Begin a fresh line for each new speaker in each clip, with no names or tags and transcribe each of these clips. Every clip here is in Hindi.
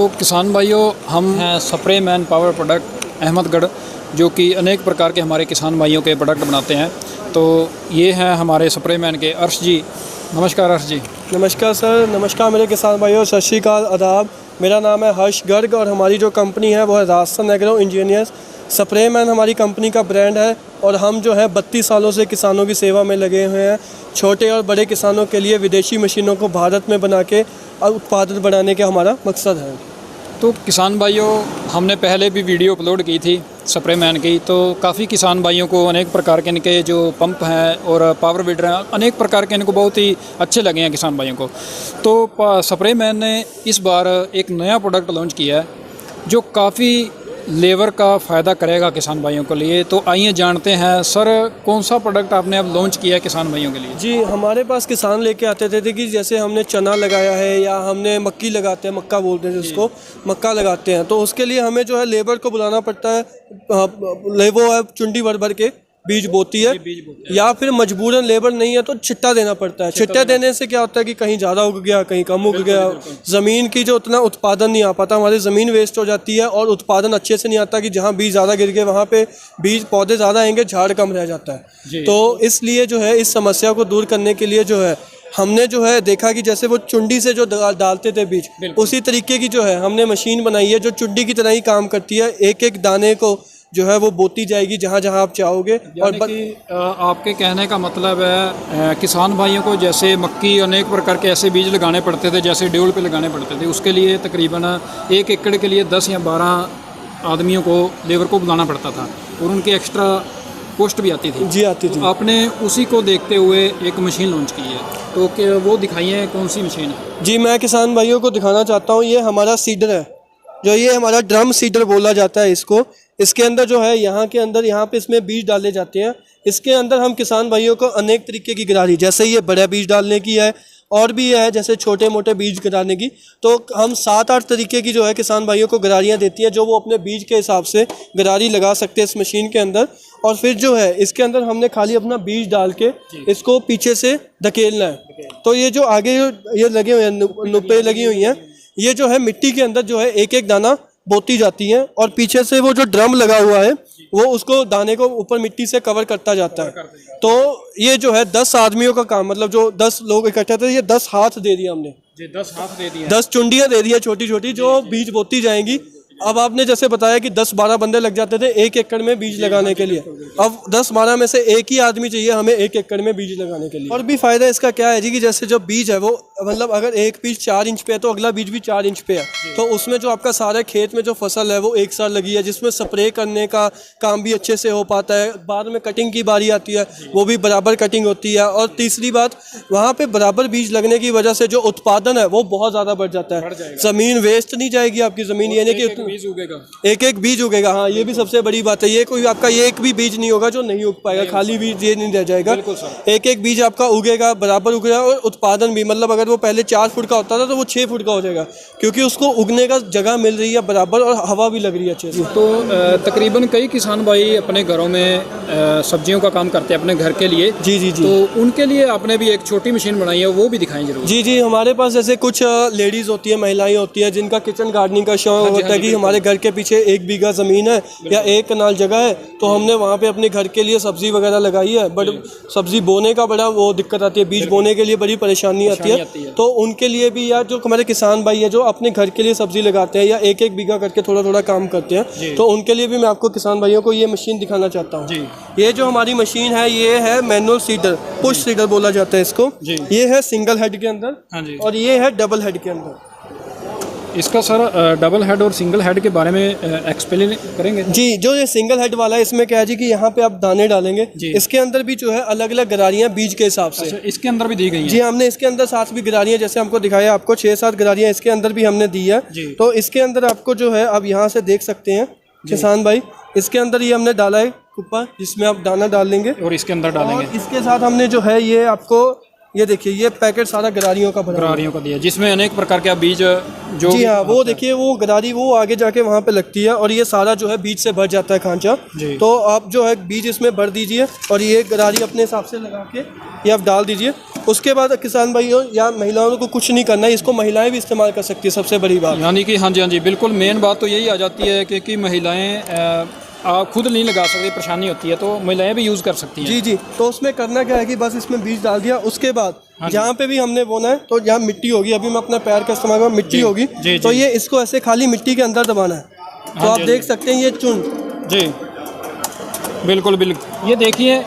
तो किसान भाइयों, हम हैं spray man power product Ahmedgarh, जो कि अनेक प्रकार के हमारे किसान भाइयों के प्रोडक्ट बनाते हैं। तो ये हैं हमारे स्प्रे मैन के अर्श जी। नमस्कार अर्श जी।
नमस्कार सर। नमस्कार मेरे किसान भाइयों, सत श्री अकाल, आदाब। मेरा नाम है हर्ष गर्ग और हमारी जो कंपनी है वो है Rajasthan agro engineers. Spray man हमारी कंपनी का ब्रांड है और हम जो है 32 सालों से किसानों की सेवा में लगे हुए हैं। छोटे और बड़े किसानों के लिए विदेशी मशीनों को भारत में बना के उत्पादन बढ़ाने का हमारा मकसद है।
तो किसान भाइयों, हमने पहले भी वीडियो अपलोड की थी स्प्रे मैन की, तो काफ़ी किसान भाइयों को अनेक प्रकार के इनके जो पंप हैं और पावर वीडर हैं, अनेक प्रकार के इनको बहुत ही अच्छे लगे हैं किसान भाइयों को। तो स्प्रे मैन ने इस बार एक नया प्रोडक्ट लॉन्च किया है जो काफ़ी लेबर का फ़ायदा करेगा किसान भाइयों के लिए। तो आइए जानते हैं सर, कौन सा प्रोडक्ट आपने अब लॉन्च किया है किसान भाइयों के लिए?
जी, हमारे पास किसान लेके आते थे कि जैसे हमने चना लगाया है या हमने मक्की लगाते हैं, मक्का बोलते हैं जिसको, मक्का लगाते हैं, तो उसके लिए हमें जो है लेबर को बुलाना पड़ता है। वो है चुंडी भर भर के बीज बोती है, या फिर मजबूरन लेबर नहीं है तो छिट्टा देना पड़ता है। छिट्टा देने से क्या होता है कि कहीं ज़्यादा उग गया, कहीं कम उग गया, ज़मीन की जो उतना उत्पादन नहीं आ पाता, हमारी ज़मीन वेस्ट हो जाती है और उत्पादन अच्छे से नहीं आता कि जहाँ बीज ज़्यादा गिर गए वहाँ पे बीज पौधे ज़्यादा आएंगे, झाड़ कम रह जाता है। तो इसलिए जो है इस समस्या को दूर करने के लिए जो है हमने जो है देखा कि जैसे वो चुंडी से जो डालते थे बीज, उसी तरीके की जो है हमने मशीन बनाई है जो चुंडी की तरह ही काम करती है। एक एक दाने को जो है वो बोती जाएगी जहाँ जहाँ आप चाहोगे। और
आपके कहने का मतलब है किसान भाइयों को जैसे मक्की अनेक प्रकार के ऐसे बीज लगाने पड़ते थे, जैसे ड्यूल पे लगाने पड़ते थे, उसके लिए तकरीबन 1 एकड़ के लिए 10 या 12 आदमियों को, लेबर को बुलाना पड़ता था और उनकी एक्स्ट्रा कॉस्ट भी आती थी।
जी, आती थी।
तो आपने उसी को देखते हुए एक मशीन लॉन्च की है, तो वो दिखाइए कौन सी मशीन है?
जी, मैं किसान भाइयों को दिखाना चाहता हूँ, ये हमारा सीडर है, जो ये हमारा ड्रम सीडर बोला जाता है इसको। इसके अंदर जो है यहाँ के अंदर यहाँ पे इसमें बीज डाले जाते हैं। इसके अंदर हम किसान भाइयों को अनेक तरीके की गरारी, जैसे ये बड़ा बीज डालने की है और भी है जैसे छोटे मोटे बीज गिराने की, तो हम 7-8 तरीके की जो है किसान भाइयों को गरारियाँ देती हैं, जो वो अपने बीज के हिसाब से गरारी लगा सकते हैं इस मशीन के अंदर। और फिर जो है इसके अंदर हमने खाली अपना बीज डाल के इसको पीछे से धकेलना है। तो ये जो आगे ये लगे हुए हैं नुपे लगी हुई हैं, ये जो है मिट्टी के अंदर जो है एक एक दाना बोती जाती हैं और पीछे से वो जो ड्रम लगा हुआ है वो उसको दाने को ऊपर मिट्टी से कवर करता जाता है। तो ये जो है 10 आदमियों का काम, मतलब जो 10 लोग इकट्ठे थे, ये 10 हाथ दे दिया हमने।
जी, 10 हाथ दे दिए,
10 चुंडियाँ दे दी है छोटी छोटी, जो बीज बोती जाएंगी। अब आपने जैसे बताया कि 10-12 बंदे लग जाते थे 1 एकड़ में बीज लगाने के लिए, अब 10-12 में से एक ही आदमी चाहिए हमें 1 एकड़ में बीज लगाने के लिए। और भी फायदा इसका क्या है जी कि जैसे जो बीज है वो मतलब अगर एक बीज 4 इंच पे है तो अगला बीज भी 4 इंच पे है, तो उसमें जो आपका सारे खेत में जो फसल है वो एक साथ लगी है, जिसमें स्प्रे करने का काम भी अच्छे से हो पाता है। बाद में कटिंग की बारी आती है, वो भी बराबर कटिंग होती है। और तीसरी बात, वहाँ पे बराबर बीज लगने की वजह से जो उत्पादन है वो बहुत ज़्यादा बढ़ जाता है। ज़मीन वेस्ट नहीं जाएगी आपकी, ज़मीन यानी कि एक एक बीज उगेगा। हाँ, ये भी सबसे बड़ी बात है, ये कोई आपका ये एक भी बीज नहीं होगा जो नहीं उग पाएगा, खाली बीज ये नहीं रह जाएगा। एक एक बीज आपका उगेगा, बराबर उगेगा। और उत्पादन भी, मतलब अगर वो पहले 4 फुट का होता था तो वो 6 फुट का हो जाएगा, क्योंकि उसको उगने का जगह मिल रही है बराबर और हवा भी लग रही है अच्छे से।
तो तकरीबन कई किसान भाई अपने घरों में सब्जियों का काम करते हैं अपने घर के लिए।
जी जी जी।
तो उनके लिए आपने भी एक छोटी मशीन बनाई है, वो भी दिखाएं जरूर।
जी जी, हमारे पास जैसे कुछ लेडीज़ होती है, महिलाएं होती है जिनका किचन गार्डनिंग का शौक होता है कि हमारे घर के पीछे 1 बीघा ज़मीन है या 1 कनाल जगह है, तो हमने वहाँ पे अपने घर के लिए सब्ज़ी वगैरह लगाई है। बट सब्ज़ी बोने का बड़ा वो दिक्कत आती है, बीज बोने के लिए बड़ी परेशानी आती है। तो उनके लिए भी, या जो हमारे किसान भाई है जो अपने घर के लिए सब्ज़ी लगाते हैं या 1-1 बीघा करके थोड़ा थोड़ा काम करते हैं, तो उनके लिए भी मैं आपको किसान भाइयों को ये मशीन दिखाना चाहता हूँ। ये जो हमारी मशीन है ये है मैनुअल सीडर, पुश सीडर बोला जाता है इसको। ये है सिंगल हेड के अंदर और ये है डबल हेड के अंदर।
इसका सर डबल हेड और सिंगल हेड के बारे में एक्सप्लेन करेंगे?
जी, जो ये सिंगल हेड वाला है इसमें क्या है जी कि यहाँ पे आप दाने डालेंगे, इसके अंदर भी जो है अलग अलग गरारियाँ बीज के हिसाब से।
अच्छा, इसके अंदर भी दी गई हैं?
जी, हमने इसके अंदर 7 भी गरारियाँ, जैसे हमको दिखाया आपको 6-7 गरारियाँ इसके अंदर भी हमने दी है। तो इसके अंदर आपको जो है आप यहाँ से देख सकते हैं किसान भाई, इसके अंदर ये हमने डाला है कुप्पा, जिसमें आप दाना डाल लेंगे
और इसके अंदर डालेंगे।
इसके साथ हमने जो है ये आपको ये देखिए ये पैकेट सारा गरारियों का बना,
गरारियों का दिया, जिसमें अनेक प्रकार के बीज जो।
जी हाँ, वो देखिए वो गरारी वो आगे जाके वहाँ पे लगती है और ये सारा जो है बीज से भर जाता है खांचा। तो आप जो है बीज इसमें भर दीजिए और ये गरारी अपने हिसाब से लगा के ये आप डाल दीजिए। उसके बाद किसान भाइयों या महिलाओं को कुछ नहीं करना है, इसको महिलाएं भी इस्तेमाल कर सकती है, सबसे बड़ी बात।
यानी कि हाँ जी बिल्कुल मेन बात तो यही आ जाती है कि महिलाएं आप खुद नहीं लगा सकती, परेशानी होती है, तो महिलाएं भी यूज़ कर सकती हैं।
जी। तो उसमें करना क्या है कि बस इसमें बीज डाल दिया, उसके बाद जहाँ पे भी हमने बोना है तो जहाँ मिट्टी होगी, अभी मैं अपना पैर का इस्तेमाल करूँ, मिट्टी होगी तो ये इसको ऐसे खाली मिट्टी के अंदर दबाना है। तो आप देख सकते हैं ये चुन
जी बिल्कुल ये देखिए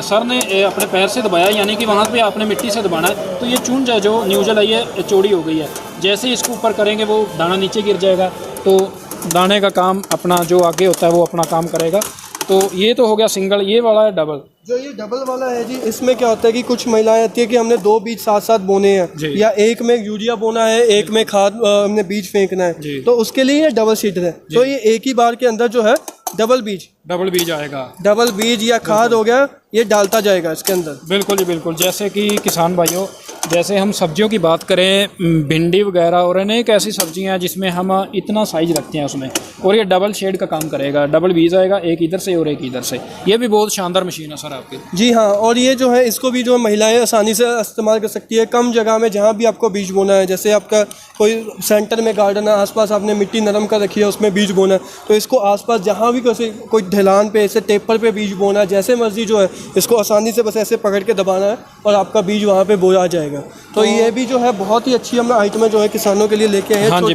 सर ने अपने पैर से दबाया, यानी कि वहाँ पे आपने मिट्टी से दबाना है, तो ये चुन जो न्यूजल है ये चौड़ी हो गई है। जैसे ही इसको ऊपर करेंगे वो दाना नीचे गिर जाएगा, तो दाने का काम अपना जो आगे होता है वो अपना काम करेगा। तो ये तो हो गया सिंगल, ये वाला है डबल।
जो ये डबल वाला है जी, इसमें क्या होता है कि कुछ महिलाएं आती है कि हमने 2 बीज साथ साथ बोने हैं, या एक में यूरिया बोना है, एक में खाद हमने बीज फेंकना है, तो उसके लिए ये डबल सीडर है। तो ये एक ही बार के अंदर जो है डबल बीज आएगा, डबल बीज या खाद हो गया, ये डालता जाएगा इसके अंदर।
बिल्कुल जी बिल्कुल। जैसे कि किसान भाइयों, जैसे हम सब्जियों की बात करें, भिंडी वगैरह और अनेक ऐसी सब्जियां जिसमें हम इतना साइज रखते हैं उसमें, और ये डबल शेड का काम करेगा, डबल बीज आएगा, एक इधर से और एक इधर से। ये भी बहुत शानदार मशीन है सर आपकी।
जी हाँ, और ये जो है इसको भी जो महिलाएं आसानी से इस्तेमाल कर सकती है कम जगह में, जहाँ भी आपको बीज बोना है। जैसे आपका कोई सेंटर में गार्डन है, आसपास आपने मिट्टी नरम कर रखी है, उसमें बीज बोना है, तो इसको आसपास जहाँ भी कोई ढलान पे, ऐसे टेपर पे बीज बोना है, जैसे मर्जी जो है इसको आसानी से बस ऐसे पकड़ के दबाना है और आपका बीज वहाँ पे बोया जाएगा। तो ये भी जो है बहुत ही अच्छी हम आइटमें जो है किसानों के लिए लेके आए हैं।
हाँ जी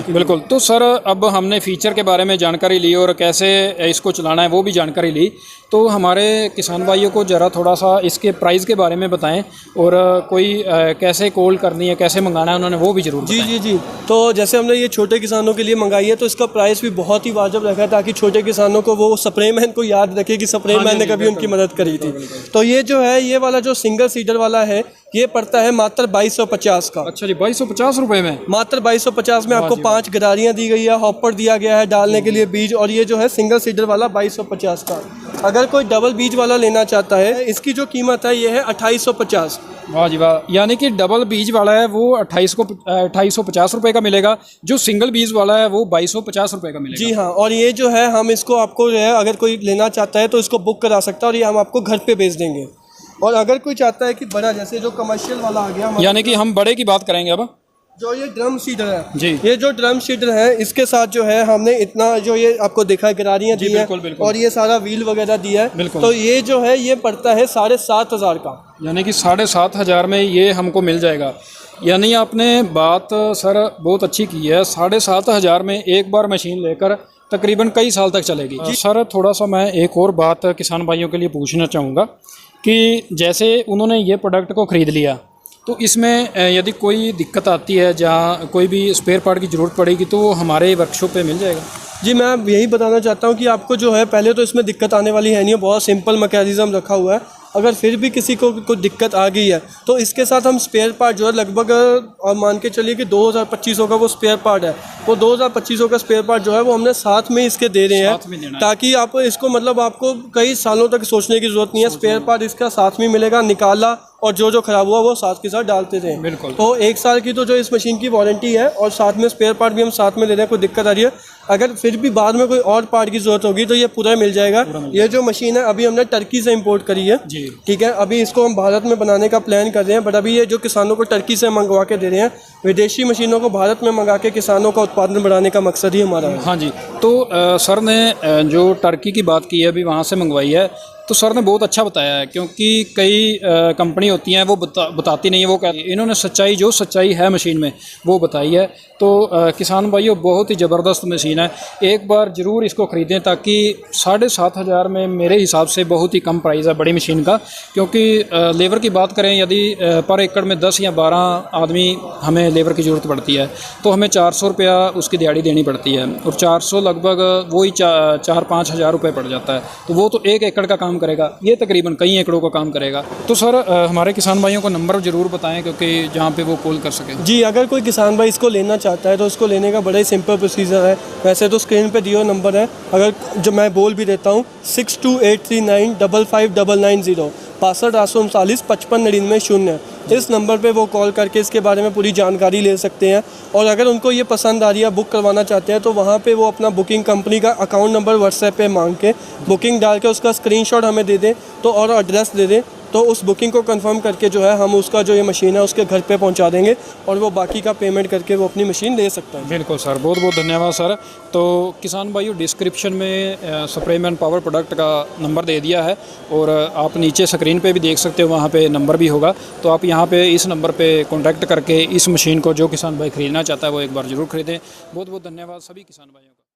बिल्कुल। तो सर अब हमने फीचर के बारे में जानकारी ली और कैसे इसको चलाना है वो भी जानकारी ली, तो हमारे किसान भाइयों को ज़रा थोड़ा सा इसके प्राइस के बारे में बताएं, और कोई कैसे कॉल करनी है, कैसे मंगाना है, उन्होंने वो भी जरूर बताएं।
जी। तो जैसे हमने ये छोटे किसानों के लिए मंगाई है, तो इसका प्राइस भी बहुत ही वाजिब रखा है, ताकि छोटे किसानों को वो स्प्रे मैन को याद रखे कि स्प्रे मैन ने कभी उनकी मदद करी थी। तो ये जो है, ये वाला जो सिंगल सीडर वाला है, ये पड़ता है मात्र 2250 का।
अच्छा जी, 2250 रुपये में,
मात्र 2250 में आपको 5 गरारियाँ दी गई है, हॉपर दिया गया है डालने के लिए बीज, और ये जो है सिंगल सीडर वाला 2250 का। अगर कोई डबल बीज वाला लेना चाहता है, इसकी जो कीमत है ये है 2850।
वाह जी वाह। यानी कि डबल बीज वाला है वो 2850 रुपये का मिलेगा, जो सिंगल बीज वाला है वो 2250 रुपये का मिलेगा।
जी हाँ, और ये जो है हम इसको आपको जो है, अगर कोई लेना चाहता है तो इसको बुक करा सकता है, और ये हम आपको घर पे भेज देंगे। और अगर कोई चाहता है कि बड़ा, जैसे जो कमर्शियल वाला आ गया,
यानी कि हम बड़े की बात करेंगे अब,
जो ये ड्रम सीडर है
जी,
ये जो ड्रम सीडर है, इसके साथ जो है हमने इतना जो ये आपको देखा है गरारियाँ दी हैं, और ये सारा व्हील वगैरह दिया है। तो ये जो है ये पड़ता है 7500 का।
यानी कि 7500 में ये हमको मिल जाएगा। यानी आपने बात सर बहुत अच्छी की है, 7500 में एक बार मशीन लेकर तकरीबन कई साल तक चलेगी। सर थोड़ा सा मैं एक और बात किसान भाइयों के लिए पूछना चाहूँगा कि जैसे उन्होंने ये प्रोडक्ट को ख़रीद लिया, तो इसमें यदि कोई दिक्कत आती है, जहाँ कोई भी स्पेयर पार्ट की ज़रूरत पड़ेगी, तो वो हमारे वर्कशॉप पे मिल जाएगा।
जी, मैं यही बताना चाहता हूँ कि आपको जो है, पहले तो इसमें दिक्कत आने वाली है नहीं, बहुत सिंपल मैकेनिज़्म रखा हुआ है। अगर फिर भी किसी को कोई दिक्कत आ गई है, तो इसके साथ हम स्पेयर पार्ट जो है लगभग, और मान के चलिए कि 2250 का वो स्पेयर पार्ट है, वो 2250 का स्पेयर पार्ट जो है वो हमने साथ में इसके दे रहे हैं, ताकि आप इसको मतलब आपको कई सालों तक सोचने की ज़रूरत नहीं है। स्पेयर पार्ट इसका साथ में मिलेगा, निकाला और जो ख़राब हुआ वो साथ के साथ डालते थे।
बिल्कुल।
तो 1 साल की तो जो इस मशीन की वारंटी है, और साथ में स्पेयर पार्ट भी हम साथ में ले रहे हैं। कोई दिक्कत आ रही है, अगर फिर भी बाद में कोई और पार्ट की ज़रूरत होगी तो ये पूरा मिल जाएगा। ये जो मशीन है अभी हमने टर्की से इंपोर्ट करी है, ठीक है। अभी इसको हम भारत में बनाने का प्लान कर रहे हैं, बट अभी ये जो किसानों को टर्की से मंगवा के दे रहे हैं, विदेशी मशीनों को भारत में मंगा के किसानों का उत्पादन बढ़ाने का मकसद ही हमारा है।
हाँ जी, तो सर ने जो टर्की की बात की है, अभी वहाँ से मंगवाई है, तो सर ने बहुत अच्छा बताया है, क्योंकि कई कंपनी होती हैं वो बताती नहीं है, वो कहती, इन्होंने सच्चाई, जो सच्चाई है मशीन में वो बताई है। तो किसान भाइयों, बहुत ही ज़बरदस्त मशीन है, एक बार ज़रूर इसको ख़रीदें, ताकि 7500 में मेरे हिसाब से बहुत ही कम प्राइस है बड़ी मशीन का। क्योंकि लेबर की बात करें, यदि पर एकड़ में 10 या 12 आदमी हमें लेबर की ज़रूरत पड़ती है, तो हमें 400 रुपया उसकी दिहाड़ी देनी पड़ती है, और 400 लगभग वही 4-5 हज़ार रुपये पड़ जाता है। तो वो तो 1 एकड़ का काम करेगा, ये तकरीबन कई एकड़ों का काम करेगा। तो सर हमारे किसान भाइयों को नंबर ज़रूर बताएं, क्योंकि जहाँ पे वो कॉल कर सकें।
जी, अगर कोई किसान भाई इसको लेना चाहता है तो उसको लेने का बड़ा ही सिंपल प्रोसीजर है। वैसे तो स्क्रीन पे दिया नंबर है, अगर जो मैं बोल भी देता हूँ, 6283955990, 62-839-5599 इस नंबर पे वो कॉल करके इसके बारे में पूरी जानकारी ले सकते हैं। और अगर उनको ये पसंद आ रही है, बुक करवाना चाहते हैं, तो वहाँ पे वो अपना बुकिंग कंपनी का अकाउंट नंबर व्हाट्सएप पे मांग के बुकिंग डाल के उसका स्क्रीनशॉट हमें दे दें, तो और एड्रेस दे दें, तो उस बुकिंग को कंफर्म करके जो है हम उसका जो ये मशीन है उसके घर पे पहुंचा देंगे और वो बाकी का पेमेंट करके वो अपनी मशीन ले सकता है।
बिल्कुल सर, बहुत बहुत धन्यवाद सर। तो किसान भाइयों, डिस्क्रिप्शन में स्प्रेमैन पावर प्रोडक्ट का नंबर दे दिया है और आप नीचे स्क्रीन पे भी देख सकते हो, वहाँ पे नंबर भी होगा। तो आप यहाँ पे इस नंबर पे कॉन्टैक्ट करके इस मशीन को जो किसान भाई ख़रीदना चाहता है वो एक बार ज़रूर ख़रीदें। बहुत बहुत धन्यवाद सभी किसान भाइयों का।